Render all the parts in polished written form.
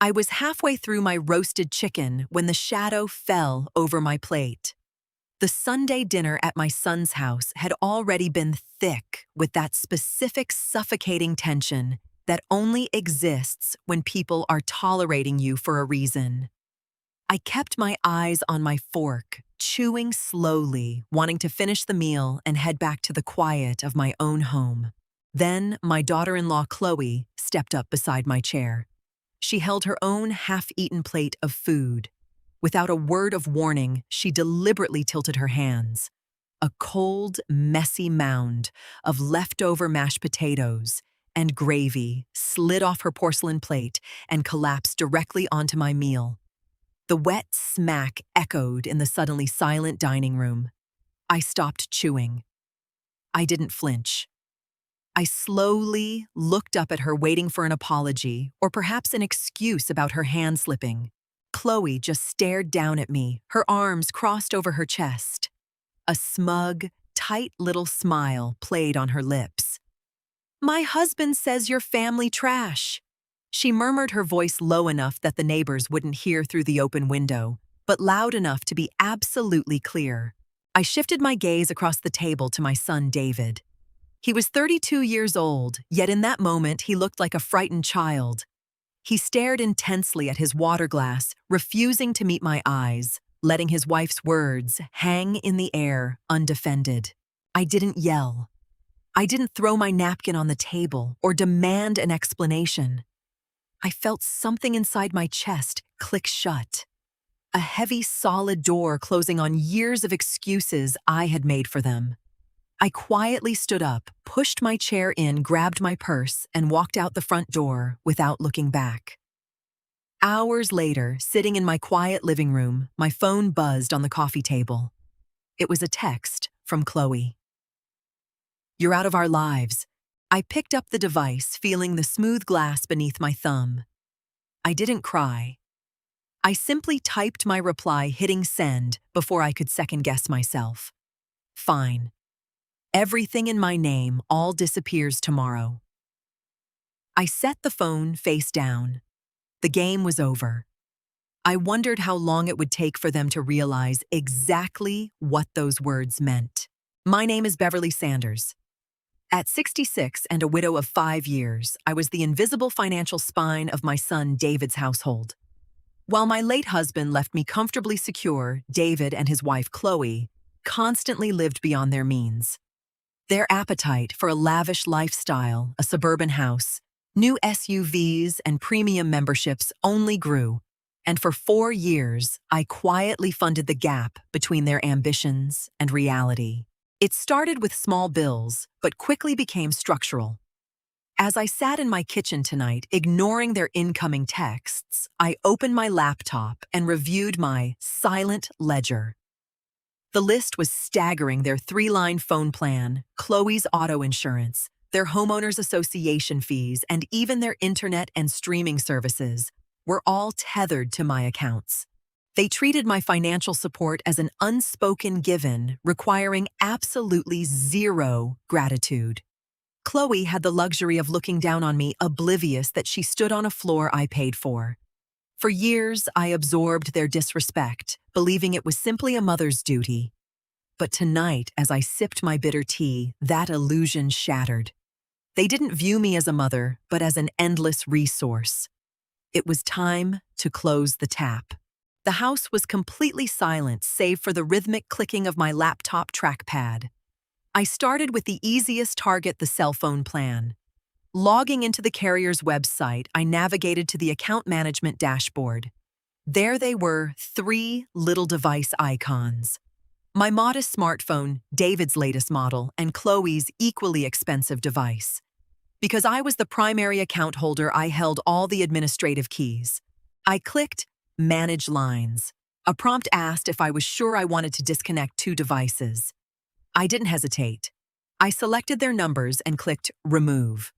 I was halfway through my roasted chicken when the shadow fell over my plate. The Sunday dinner at my son's house had already been thick with that specific suffocating tension that only exists when people are tolerating you for a reason. I kept my eyes on my fork, chewing slowly, wanting to finish the meal and head back to the quiet of my own home. Then my daughter-in-law Chloe stepped up beside my chair. She held her own half-eaten plate of food. Without a word of warning, she deliberately tilted her hands. A cold, messy mound of leftover mashed potatoes and gravy slid off her porcelain plate and collapsed directly onto my meal. The wet smack echoed in the suddenly silent dining room. I stopped chewing. I didn't flinch. I slowly looked up at her, waiting for an apology or perhaps an excuse about her hand slipping. Chloe just stared down at me, her arms crossed over her chest. A smug, tight little smile played on her lips. "My husband says you're family trash." She murmured, her voice low enough that the neighbors wouldn't hear through the open window, but loud enough to be absolutely clear. I shifted my gaze across the table to my son David. He was 32 years old, yet in that moment he looked like a frightened child. He stared intensely at his water glass, refusing to meet my eyes, letting his wife's words hang in the air undefended. I didn't yell. I didn't throw my napkin on the table or demand an explanation. I felt something inside my chest click shut. A heavy, solid door closing on years of excuses I had made for them. I quietly stood up, pushed my chair in, grabbed my purse, and walked out the front door without looking back. Hours later, sitting in my quiet living room, my phone buzzed on the coffee table. It was a text from Chloe. "You're out of our lives." I picked up the device, feeling the smooth glass beneath my thumb. I didn't cry. I simply typed my reply, hitting send before I could second-guess myself. Fine. Everything in my name all disappears tomorrow. I set the phone face down. The game was over. I wondered how long it would take for them to realize exactly what those words meant. My name is Beverly Sanders. At 66 and a widow of 5 years, I was the invisible financial spine of my son David's household. While my late husband left me comfortably secure, David and his wife Chloe constantly lived beyond their means. Their appetite for a lavish lifestyle, a suburban house, new SUVs, and premium memberships only grew, and for 4 years, I quietly funded the gap between their ambitions and reality. It started with small bills, but quickly became structural. As I sat in my kitchen tonight, ignoring their incoming texts, I opened my laptop and reviewed my silent ledger. The list was staggering: their 3-line phone plan, Chloe's auto insurance, their homeowners association fees, and even their internet and streaming services were all tethered to my accounts. They treated my financial support as an unspoken given, requiring absolutely zero gratitude. Chloe had the luxury of looking down on me, oblivious that she stood on a floor I paid for. For years, I absorbed their disrespect, believing it was simply a mother's duty. But tonight, as I sipped my bitter tea, that illusion shattered. They didn't view me as a mother, but as an endless resource. It was time to close the tap. The house was completely silent, save for the rhythmic clicking of my laptop trackpad. I started with the easiest target: the cell phone plan. Logging into the carrier's website, I navigated to the account management dashboard. There they were, 3 little device icons. My modest smartphone, David's latest model, and Chloe's equally expensive device. Because I was the primary account holder, I held all the administrative keys. I clicked Manage Lines. A prompt asked if I was sure I wanted to disconnect 2 devices. I didn't hesitate. I selected their numbers and clicked Remove.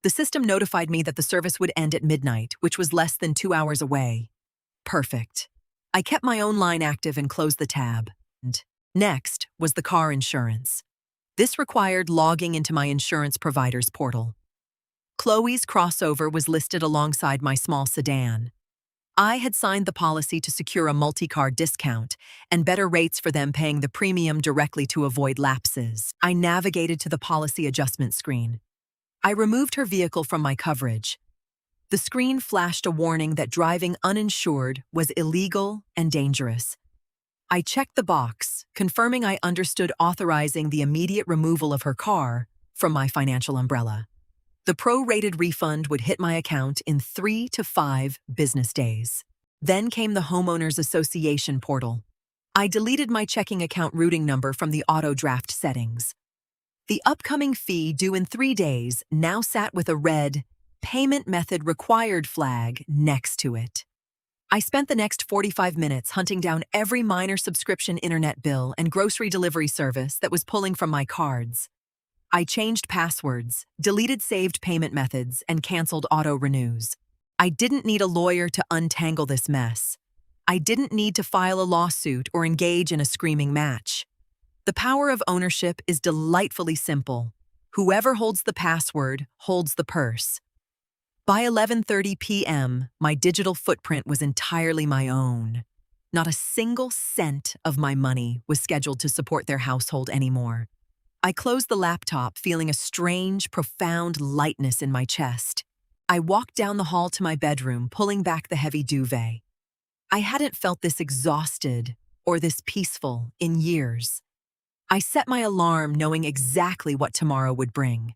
The system notified me that the service would end at midnight, which was less than 2 hours away. Perfect. I kept my own line active and closed the tab. And next was the car insurance. This required logging into my insurance provider's portal. Chloe's crossover was listed alongside my small sedan. I had signed the policy to secure a multi-car discount and better rates for them paying the premium directly to avoid lapses. I navigated to the policy adjustment screen. I removed her vehicle from my coverage. The screen flashed a warning that driving uninsured was illegal and dangerous. I checked the box, confirming I understood authorizing the immediate removal of her car from my financial umbrella. The pro-rated refund would hit my account in 3 to 5 business days. Then came the Homeowners Association portal. I deleted my checking account routing number from the auto-draft settings. The upcoming fee due in 3 days now sat with a red "Payment Method Required" flag next to it. I spent the next 45 minutes hunting down every minor subscription internet bill and grocery delivery service that was pulling from my cards. I changed passwords, deleted saved payment methods, and canceled auto-renews. I didn't need a lawyer to untangle this mess. I didn't need to file a lawsuit or engage in a screaming match. The power of ownership is delightfully simple. Whoever holds the password holds the purse. By 11:30 p.m., my digital footprint was entirely my own. Not a single cent of my money was scheduled to support their household anymore. I closed the laptop, feeling a strange, profound lightness in my chest. I walked down the hall to my bedroom, pulling back the heavy duvet. I hadn't felt this exhausted or this peaceful in years. I set my alarm knowing exactly what tomorrow would bring.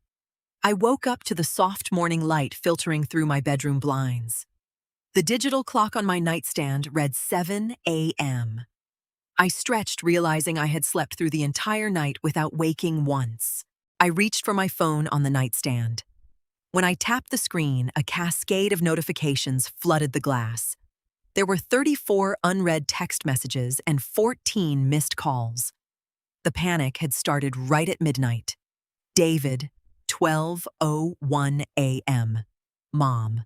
I woke up to the soft morning light filtering through my bedroom blinds. The digital clock on my nightstand read 7 a.m. I stretched, realizing I had slept through the entire night without waking once. I reached for my phone on the nightstand. When I tapped the screen, a cascade of notifications flooded the glass. There were 34 unread text messages and 14 missed calls. The panic had started right at midnight. David, 12:01 a.m. Mom.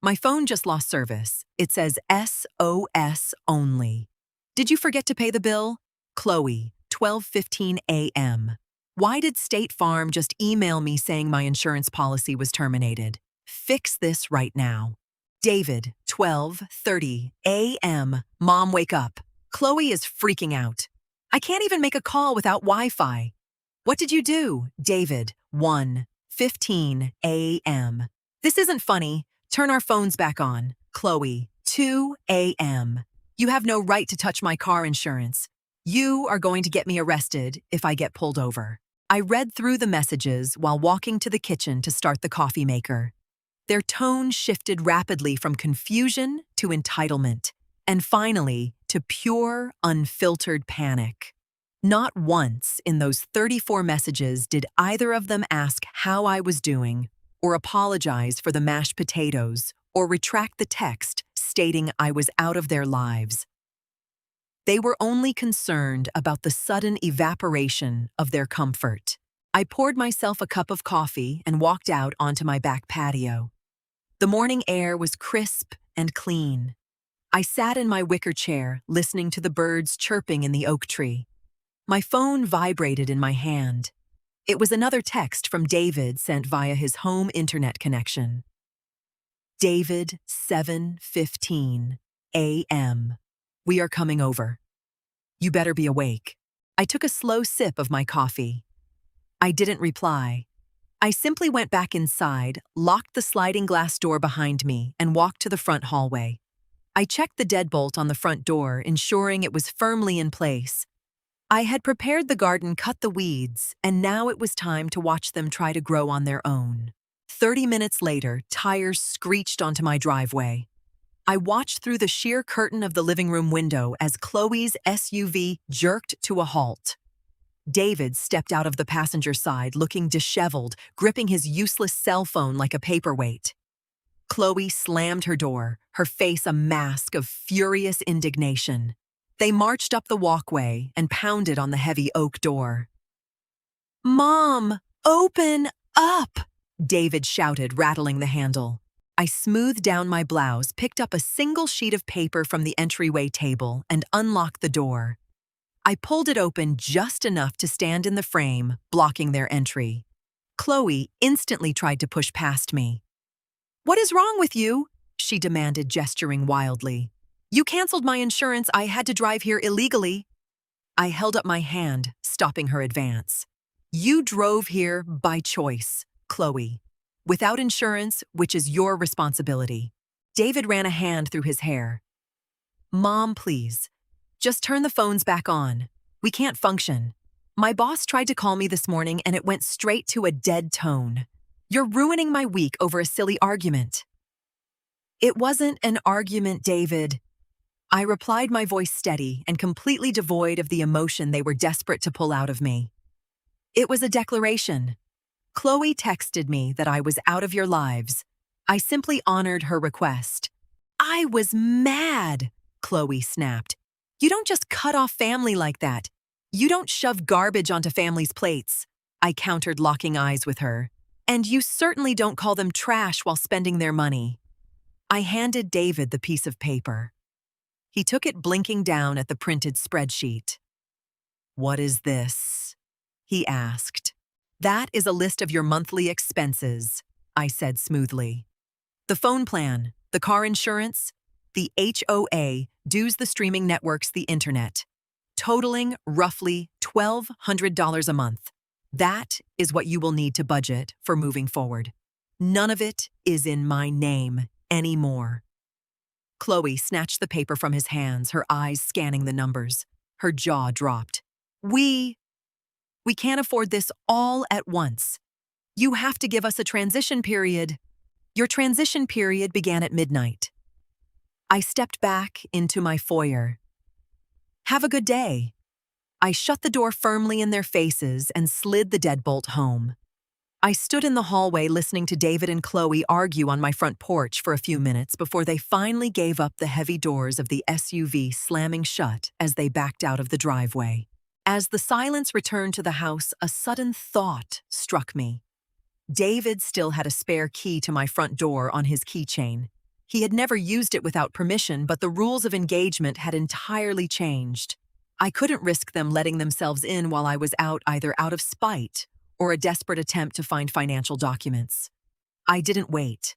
My phone just lost service. It says SOS only. Did you forget to pay the bill? Chloe, 12:15 a.m. Why did State Farm just email me saying my insurance policy was terminated? Fix this right now. David, 12:30 a.m. Mom, wake up. Chloe is freaking out. I can't even make a call without Wi-Fi. What did you do? David, 1:15 a.m. This isn't funny. Turn our phones back on. Chloe, 2 a.m. You have no right to touch my car insurance. You are going to get me arrested if I get pulled over. I read through the messages while walking to the kitchen to start the coffee maker. Their tone shifted rapidly from confusion to entitlement, and finally to pure, unfiltered panic. Not once in those 34 messages did either of them ask how I was doing, or apologize for the mashed potatoes, or retract the text stating I was out of their lives. They were only concerned about the sudden evaporation of their comfort. I poured myself a cup of coffee and walked out onto my back patio. The morning air was crisp and clean. I sat in my wicker chair, listening to the birds chirping in the oak tree. My phone vibrated in my hand. It was another text from David sent via his home internet connection. David, 7:15 a.m. We are coming over. You better be awake. I took a slow sip of my coffee. I didn't reply. I simply went back inside, locked the sliding glass door behind me, and walked to the front hallway. I checked the deadbolt on the front door, ensuring it was firmly in place. I had prepared the garden, cut the weeds, and now it was time to watch them try to grow on their own. 30 minutes later, tires screeched onto my driveway. I watched through the sheer curtain of the living room window as Chloe's SUV jerked to a halt. David stepped out of the passenger side, looking disheveled, gripping his useless cell phone like a paperweight. Chloe slammed her door, her face a mask of furious indignation. They marched up the walkway and pounded on the heavy oak door. "Mom, open up!" David shouted, rattling the handle. I smoothed down my blouse, picked up a single sheet of paper from the entryway table, and unlocked the door. I pulled it open just enough to stand in the frame, blocking their entry. Chloe instantly tried to push past me. "What is wrong with you?" she demanded, gesturing wildly. "You canceled my insurance. I had to drive here illegally." I held up my hand, stopping her advance. "You drove here by choice, Chloe. Without insurance, which is your responsibility." David ran a hand through his hair. "Mom, please. Just turn the phones back on. We can't function. My boss tried to call me this morning and it went straight to a dead tone. You're ruining my week over a silly argument." "It wasn't an argument, David." I replied, my voice steady and completely devoid of the emotion they were desperate to pull out of me. "It was a declaration. Chloe texted me that I was out of your lives. I simply honored her request." "I was mad," Chloe snapped. "You don't just cut off family like that. You don't shove garbage onto families' plates." I countered, locking eyes with her. "And you certainly don't call them trash while spending their money." I handed David the piece of paper. He took it, blinking down at the printed spreadsheet. "What is this?" he asked. "That is a list of your monthly expenses," I said smoothly. "The phone plan, the car insurance, the HOA, dues, the streaming networks, the internet, totaling roughly $1,200 a month. That is what you will need to budget for moving forward. None of it is in my name anymore." Chloe snatched the paper from his hands, her eyes scanning the numbers. Her jaw dropped. We can't afford this all at once. You have to give us a transition period." "Your transition period began at midnight." I stepped back into my foyer. "Have a good day." I shut the door firmly in their faces and slid the deadbolt home. I stood in the hallway listening to David and Chloe argue on my front porch for a few minutes before they finally gave up, the heavy doors of the SUV slamming shut as they backed out of the driveway. As the silence returned to the house, a sudden thought struck me. David still had a spare key to my front door on his keychain. He had never used it without permission, but the rules of engagement had entirely changed. I couldn't risk them letting themselves in while I was out, either out of spite or a desperate attempt to find financial documents. I didn't wait.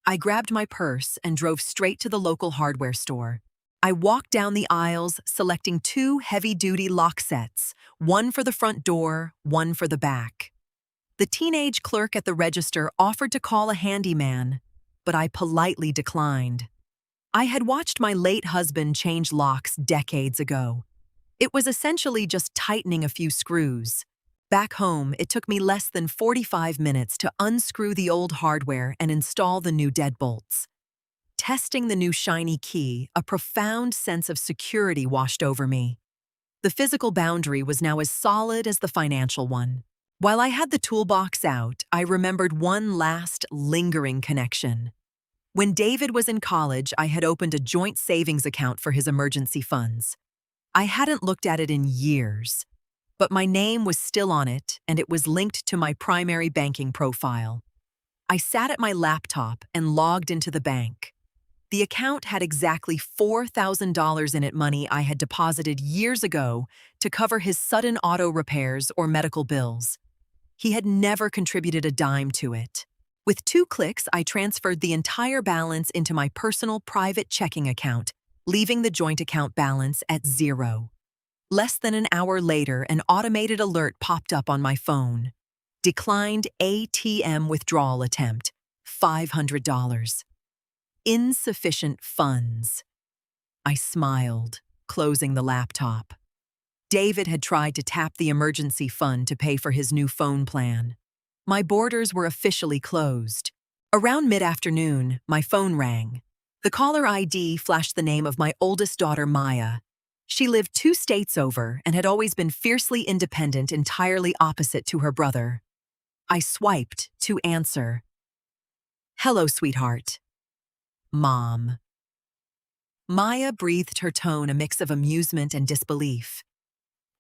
I grabbed my purse and drove straight to the local hardware store. I walked down the aisles, selecting 2 heavy-duty lock sets, one for the front door, one for the back. The teenage clerk at the register offered to call a handyman, but I politely declined. I had watched my late husband change locks decades ago. It was essentially just tightening a few screws. Back home, it took me less than 45 minutes to unscrew the old hardware and install the new deadbolts. Testing the new shiny key, a profound sense of security washed over me. The physical boundary was now as solid as the financial one. While I had the toolbox out, I remembered one last lingering connection. When David was in college, I had opened a joint savings account for his emergency funds. I hadn't looked at it in years, but my name was still on it and it was linked to my primary banking profile. I sat at my laptop and logged into the bank. The account had exactly $4,000 in it, money I had deposited years ago to cover his sudden auto repairs or medical bills. He had never contributed a dime to it. With 2 clicks, I transferred the entire balance into my personal private checking account, leaving the joint account balance at 0. Less than an hour later, an automated alert popped up on my phone. Declined ATM withdrawal attempt, $500. Insufficient funds. I smiled, closing the laptop. David had tried to tap the emergency fund to pay for his new phone plan. My borders were officially closed. Around mid-afternoon, my phone rang. The caller ID flashed the name of my oldest daughter, Maya. She lived 2 states over and had always been fiercely independent, entirely opposite to her brother. I swiped to answer. "Hello, sweetheart." "Mom." Maya breathed, her tone a mix of amusement and disbelief.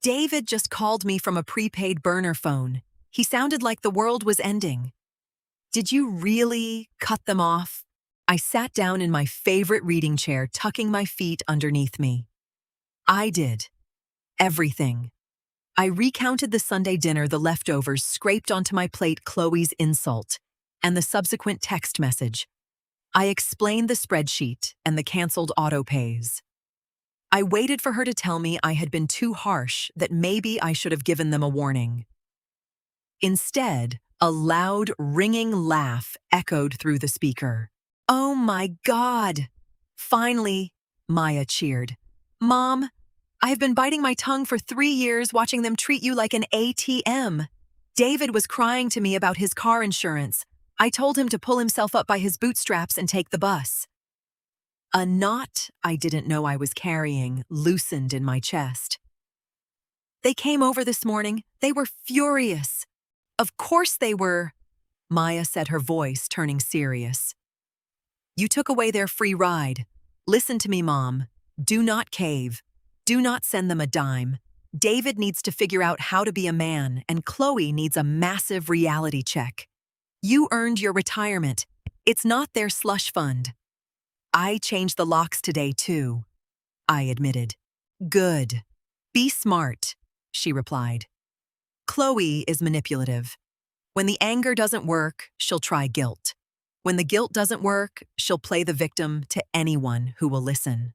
"David just called me from a prepaid burner phone. He sounded like the world was ending." "Did you really cut them off?" I sat down in my favorite reading chair, tucking my feet underneath me. "I did. Everything." I recounted the Sunday dinner, the leftovers scraped onto my plate, Chloe's insult, and the subsequent text message. I explained the spreadsheet and the canceled autopays. I waited for her to tell me I had been too harsh, that maybe I should have given them a warning. Instead, a loud, ringing laugh echoed through the speaker. "Oh my God!" Finally, Maya cheered. "Mom, I've been biting my tongue for 3 years watching them treat you like an ATM. David was crying to me about his car insurance. I told him to pull himself up by his bootstraps and take the bus." A knot I didn't know I was carrying loosened in my chest. "They came over this morning. They were furious." "Of course they were," Maya said, her voice turning serious. "You took away their free ride. Listen to me, Mom. Do not cave. Do not send them a dime. David needs to figure out how to be a man, and Chloe needs a massive reality check. You earned your retirement. It's not their slush fund." "I changed the locks today, too," I admitted. "Good. Be smart," she replied. "Chloe is manipulative. When the anger doesn't work, she'll try guilt. When the guilt doesn't work, she'll play the victim to anyone who will listen."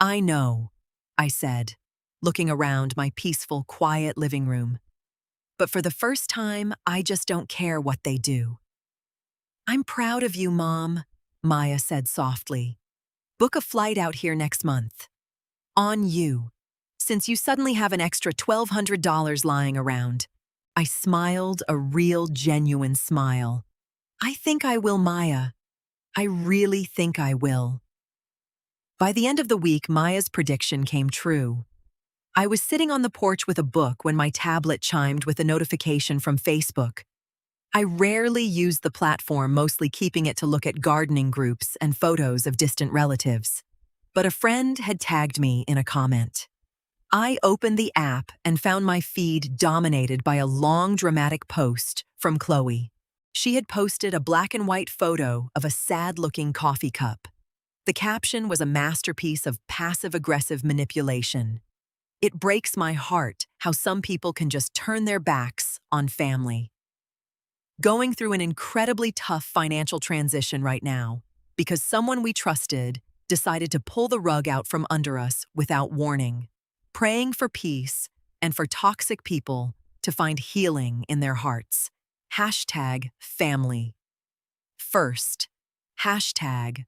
"I know," I said, looking around my peaceful, quiet living room. "But for the first time, I just don't care what they do." "I'm proud of you, Mom," Maya said softly. "Book a flight out here next month. On you, since you suddenly have an extra $1,200 lying around." I smiled, a real, genuine smile. "I think I will, Maya. I really think I will." By the end of the week, Maya's prediction came true. I was sitting on the porch with a book when my tablet chimed with a notification from Facebook. I rarely used the platform, mostly keeping it to look at gardening groups and photos of distant relatives. But a friend had tagged me in a comment. I opened the app and found my feed dominated by a long, dramatic post from Chloe. She had posted a black and white photo of a sad-looking coffee cup. The caption was a masterpiece of passive-aggressive manipulation. It breaks my heart how some people can just turn their backs on family. Going through an incredibly tough financial transition right now because someone we trusted decided to pull the rug out from under us without warning. Praying for peace and for toxic people to find healing in their hearts. #family. First,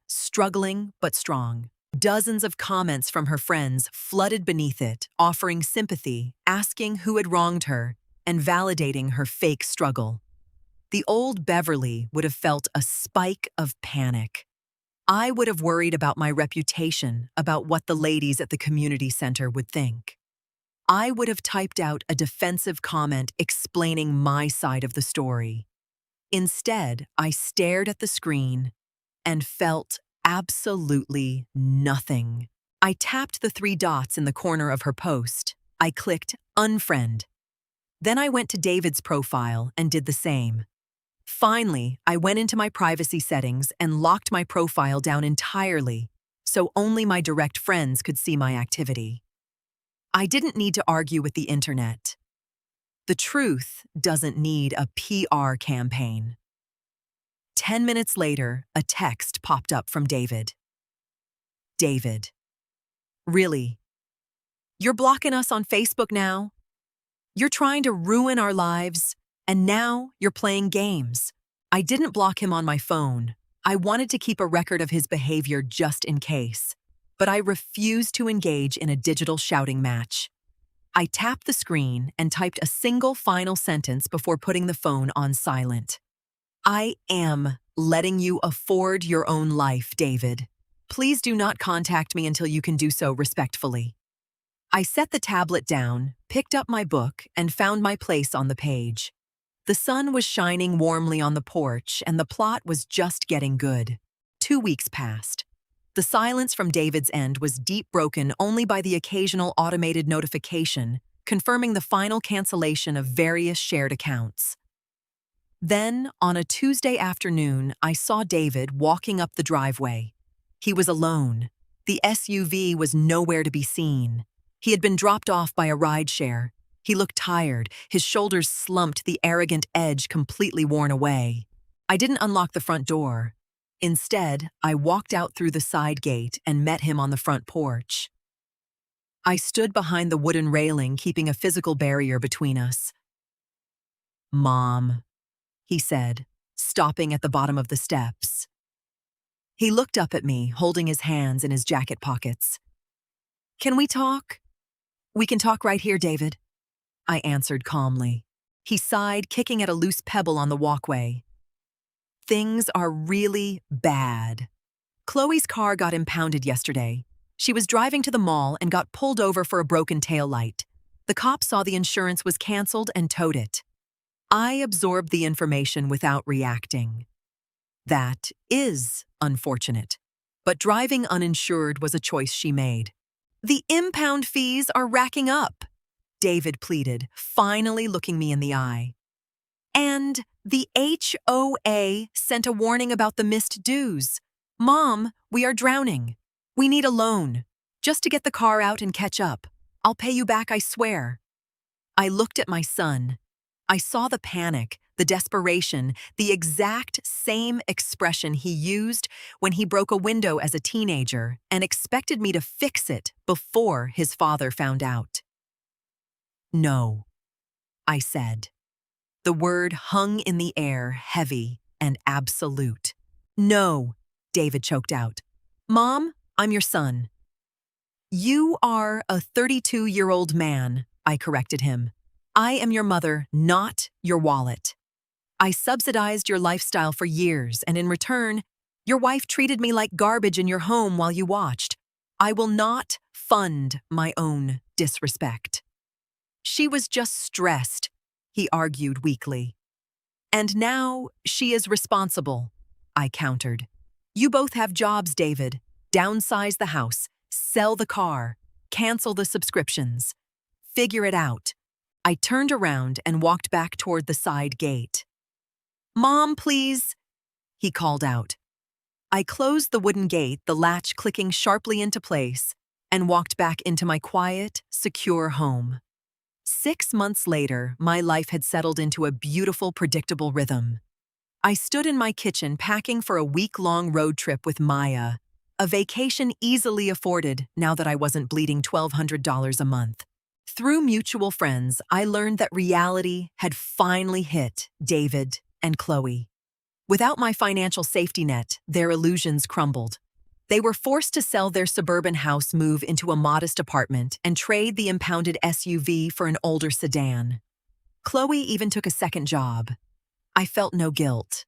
#struggling but strong. Dozens of comments from her friends flooded beneath it, offering sympathy, asking who had wronged her, and validating her fake struggle. The old Beverly would have felt a spike of panic. I would have worried about my reputation, about what the ladies at the community center would think. I would have typed out a defensive comment explaining my side of the story. Instead, I stared at the screen and felt absolutely nothing. I tapped the 3 dots in the corner of her post. I clicked unfriend. Then I went to David's profile and did the same. Finally, I went into my privacy settings and locked my profile down entirely, so only my direct friends could see my activity. I didn't need to argue with the internet. The truth doesn't need a PR campaign. 10 minutes later, a text popped up from David. "David, really? You're blocking us on Facebook now? You're trying to ruin our lives, and now you're playing games." I didn't block him on my phone. I wanted to keep a record of his behavior just in case, but I refused to engage in a digital shouting match. I tapped the screen and typed a single final sentence before putting the phone on silent. "I am letting you afford your own life, David. Please do not contact me until you can do so respectfully." I set the tablet down, picked up my book, and found my place on the page. The sun was shining warmly on the porch, and the plot was just getting good. 2 weeks passed. The silence from David's end was deep, broken only by the occasional automated notification confirming the final cancellation of various shared accounts. Then, on a Tuesday afternoon, I saw David walking up the driveway. He was alone. The SUV was nowhere to be seen. He had been dropped off by a rideshare. He looked tired, his shoulders slumped, the arrogant edge completely worn away. I didn't unlock the front door. Instead, I walked out through the side gate and met him on the front porch. I stood behind the wooden railing, keeping a physical barrier between us. "Mom," he said, stopping at the bottom of the steps. He looked up at me, holding his hands in his jacket pockets. "Can we talk?" "We can talk right here, David," I answered calmly. He sighed, kicking at a loose pebble on the walkway. "Things are really bad. Chloe's car got impounded yesterday. She was driving to the mall and got pulled over for a broken taillight. The cop saw the insurance was canceled and towed it. I absorbed the information without reacting. That is unfortunate, but driving uninsured was a choice she made. The impound fees are racking up," David pleaded, finally looking me in the eye. "And the HOA sent a warning about the missed dues. Mom, we are drowning. We need a loan. Just to get the car out and catch up. I'll pay you back, I swear." I looked at my son. I saw the panic, the desperation, the exact same expression he used when he broke a window as a teenager and expected me to fix it before his father found out. "No," I said. The word hung in the air, heavy and absolute. "No," David choked out. "Mom, I'm your son." "You are a 32-year-old man," I corrected him. "I am your mother, not your wallet. I subsidized your lifestyle for years, and in return, your wife treated me like garbage in your home while you watched. I will not fund my own disrespect." "She was just stressed," he argued weakly. "And now she is responsible," I countered. "You both have jobs, David. Downsize the house, sell the car, cancel the subscriptions. Figure it out." I turned around and walked back toward the side gate. "Mom, please," he called out. I closed the wooden gate, the latch clicking sharply into place, and walked back into my quiet, secure home. 6 months later, my life had settled into a beautiful, predictable rhythm. I stood in my kitchen packing for a week-long road trip with Maya, a vacation easily afforded now that I wasn't bleeding $1,200 a month. Through mutual friends, I learned that reality had finally hit David and Chloe. Without my financial safety net, their illusions crumbled. They were forced to sell their suburban house, move into a modest apartment, and trade the impounded SUV for an older sedan. Chloe even took a second job. I felt no guilt.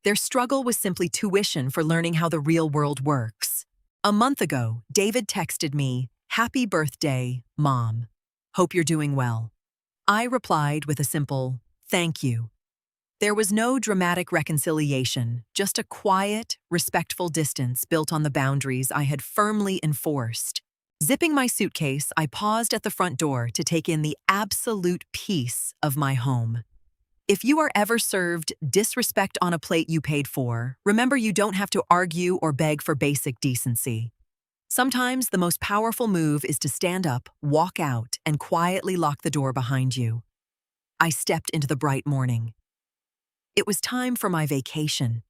Their struggle was simply tuition for learning how the real world works. A month ago, David texted me, "Happy birthday, Mom. Hope you're doing well." I replied with a simple, "Thank you." There was no dramatic reconciliation, just a quiet, respectful distance built on the boundaries I had firmly enforced. Zipping my suitcase, I paused at the front door to take in the absolute peace of my home. If you are ever served disrespect on a plate you paid for, remember you don't have to argue or beg for basic decency. Sometimes the most powerful move is to stand up, walk out, and quietly lock the door behind you. I stepped into the bright morning. It was time for my vacation.